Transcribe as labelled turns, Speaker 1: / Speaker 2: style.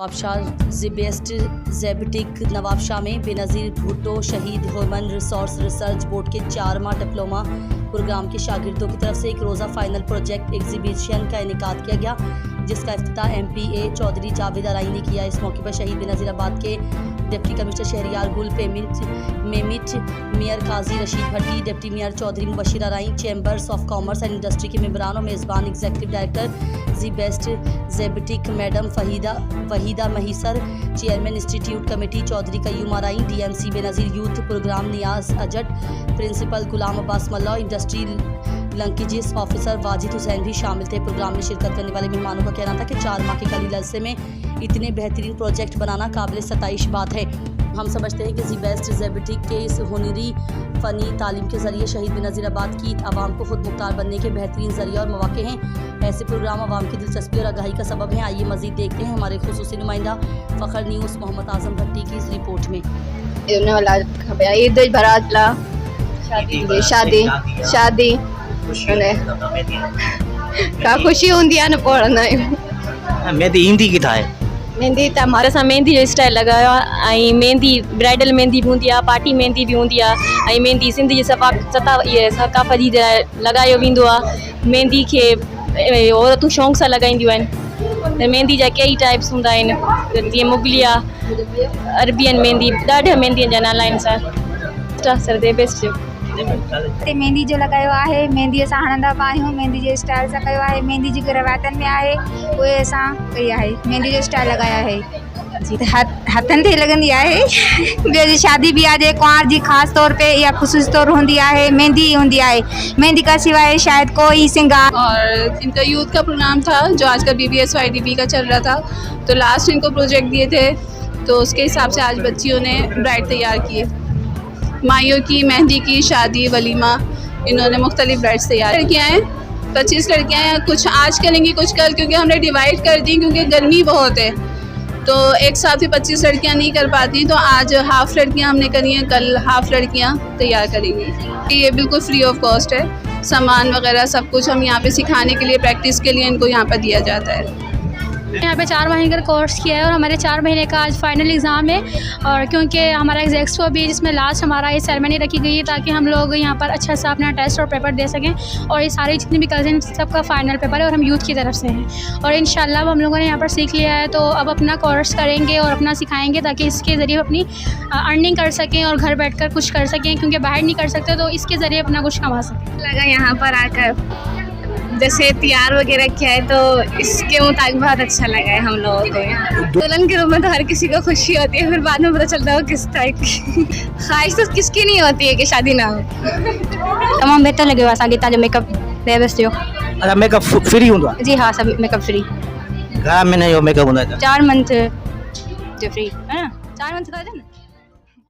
Speaker 1: नवाबशाह ज़ेबेस्ट ज़ेबटिक नवाबशाह में बेनज़ीर भुट्टो शहीद human resource research board के 4 माह डिप्लोमा प्रोग्राम के शागिर्दों की तरफ से एक रोज़ा फाइनल प्रोजेक्ट एग्जीबिशन का इनेकाद किया गया, जिसका इफ्तिताह MPA चौधरी जावेद अराई ने किया। इस मौके पर शहीद बेनज़ीराबाद के डिप्टी कमिश्नर शहरियार गुल मेमिट, mayor Qazi Rasheed Bhatti, deputy mayor Chaudhry Mubashir Arain, chambers of commerce and industry के मेंबरान और मेज़बान एग्जीक्यूटिव डायरेक्टर ज़ेबेस्ट ज़ेबटिक madam Waheeda Mahesar, chairman institute committee Chaudhry Qayyum Arain, DMC Benazir youth program Niaz अजट, principal Ghulam Abbas Malla, industry linkages officer Wajid Hussain भी शामिल थे। प्रोग्राम में शिरकत करने वाले मेहमानों का कहना था कि 4 माह के कलील अरसे में इतने बेहतरीन प्रोजेक्ट बनाना काबिल सताइश बात है। हम समझते हैं कि ज़ेबेस्ट ज़ेबटिक के इस हुनरी फ़नी तालीम के ज़रिए शहीद बेनज़ीराबाद की आवाम को खुद मुख्तार बनने के बेहतरीन ज़रिए और मौके हैं। ऐसे प्रोग्राम आवाम की दिलचस्पी और आगाही का सबब हैं। आइए मज़ीद देखते हैं हमारे खुसूसी नुमाइंदा फ़खर न्यूज़ मोहम्मद आज़म भट्टी की इस रिपोर्ट में।
Speaker 2: ईद बरातला शादी शादी का खुशी होंदी है न पढ़ना
Speaker 3: मेहंदी ईंदी किथा है
Speaker 2: मेहंदी त हमारे सां मेहंदी जो स्टाइल लगायो आई मेहंदी ब्राइडल मेहंदी भी होंदी है, पार्टी मेहंदी भी होंदी है, आई मेहंदी सिंधी सकाफ़ती लगायो वेंदो आहे। मेहंदी के औरतूं शौक़ सां लॻाईंदियूं आहिनि। मेहंदी जा कई टाइप्स हूंदा आहिनि, जीअं मुगलिया, अरबियन मेहंदी, ॾाढा मेहंदी जा नाला आहिनि सर दे बेस्ट
Speaker 4: मेहंदी जो लगायो आहे। मेहंदी असां हणंदा बि आहियूं, मेहंदी जे स्टाइल सां कयो आहे। मेहंदी जेके रवायतनि में आहे उहे असां कई आहे, मेहंदी जो स्टाइल लगाया आहे जी। हथनि ते लॻंदी आहे। ॿियो जी शादी भी आहे, कुंवार जी ख़ासि तौर पे या ख़ुशूसी तौर हूंदी आहे, मेहंदी हूंदी आहे। मेहंदी का सिवाय शायद कोई सिंगार।
Speaker 5: और इनका यूथ का प्रोग्राम था जो आजकल BBSYDB का चल रहा था, तो लास्ट इनको प्रोजेक्ट दिए थे, तो उसके हिसाब से आज बच्चियों ने ब्राइड तैयार किए। माइयों की मेहंदी की शादी वलीमा इन्होंने मुख्तलिफ ब्राइड्स तैयार लड़कियाँ हैं, 25 लड़कियाँ हैं। कुछ आज करेंगी कुछ कल, क्योंकि हमने डिवाइड कर दी, क्योंकि गर्मी बहुत है तो एक साथ ही 25 लड़कियाँ नहीं कर पाती। तो आज हाफ़ लड़कियाँ हमने करी हैं, कल हाफ़ लड़कियाँ तैयार करेंगी। ये बिल्कुल फ्री ऑफ कॉस्ट है, सामान वगैरह सब कुछ हम यहाँ पे सिखाने के लिए, प्रैक्टिस के लिए इनको यहाँ पर दिया जाता है।
Speaker 6: यहाँ पे 4 महीने का कोर्स किया है और हमारे 4 महीने का आज फाइनल एग्ज़ाम है। और क्योंकि हमारा एक्सपो भी जिसमें लास्ट हमारा ये सेरेमनी रखी गई है, ताकि हम लोग यहाँ पर अच्छा सा अपना टेस्ट और पेपर दे सकें। और ये सारी जितनी भी कज़न सबका फ़ाइनल पेपर है और हम यूथ की तरफ से हैं। और इंशाल्लाह अब हम लोगों ने यहाँ पर सीख लिया है, तो अब अपना कोर्स करेंगे और अपना सिखाएँगे, ताकि इसके ज़रिए अपनी अर्निंग कर सकें और घर बैठ कर कुछ कर सकें, क्योंकि बाहर नहीं कर सकते, तो इसके ज़रिए अपना कुछ कमा सकें।
Speaker 2: लगा यहाँ पर आकर जैसे तैयार वगैरह किया है, तो इसके मुताबिक बहुत अच्छा लगा है हम लोगों को। यहाँ दुल्हन के रूप में तो हर किसी को खुशी होती है, फिर बाद में पता चलता है वो किस टाइप की ख्वाहिश तो किसकी नहीं होती है कि शादी ना हो।
Speaker 6: तमाम बेहतर लगे असांखे तव्हांजो मेकअप बेस्ट जो।
Speaker 3: अच्छा मेकअप फ्री हूंदो आहे?
Speaker 6: जी हाँ, सब मेकअप फ्री।
Speaker 3: घणा महीने जो मेकअप हूंदो आहे?
Speaker 6: 4 मंथ जो फ्री है ना, 4 मंथ था ना।